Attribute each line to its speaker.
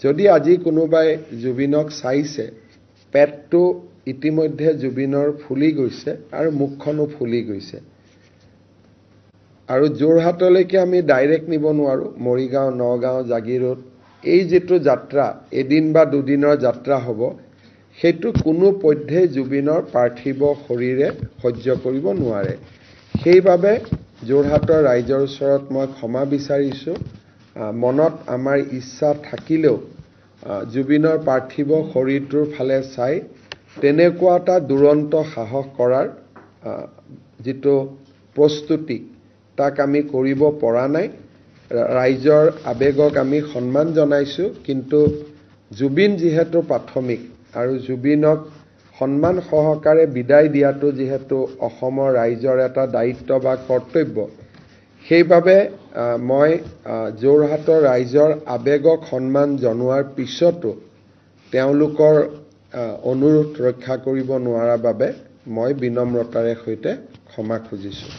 Speaker 1: যদি আজি কোনোবাই জুবিনক চাইছে, পেটটো ইতিমধ্যে জুবিনৰ ফুলি গৈছে আৰু মুখখনো ফুলি গৈছে। আৰু যোৰহাটলৈকে আমি ডাইৰেক্ট নিব নোৱাৰোঁ, মৰিগাঁও, নগাঁও, জাগিৰোড, এই যিটো যাত্ৰা এদিন বা দুদিনৰ যাত্ৰা হ'ব, সেইটো কোনো পধ্যেই জুবিনৰ পাৰ্থিৱ শৰীৰে সহ্য কৰিব নোৱাৰে। সেইবাবে যোৰহাটৰ ৰাইজৰ ওচৰত মই ক্ষমা বিচাৰিছোঁ। মনত আমাৰ ইচ্ছা থাকিলেও জুবিনৰ পাৰ্থিৱ শৰীৰটোৰ ফালে চাই তেনেকুৱা এটা দুৰন্ত সাহস কৰাৰ যিটো প্ৰস্তুতি, তাক আমি কৰিব পৰা নাই। ৰাইজৰ আৱেগক আমি সন্মান জনাইছোঁ, কিন্তু জুবিন যিহেতু প্ৰাথমিক আৰু জুবিনক সন্মান সহকাৰে বিদায় দিয়াটো যিহেতু অসমৰ ৰাইজৰ এটা দায়িত্ব বা কৰ্তব্য, সেইবাবে মই যোৰহাটৰ ৰাইজৰ আৱেগক সন্মান জনোৱাৰ পিছতো তেওঁলোকৰ অনুৰোধ ৰক্ষা কৰিব নোৱাৰাৰ বাবে মই বিনম্ৰতাৰে সৈতে ক্ষমা খুজিছোঁ।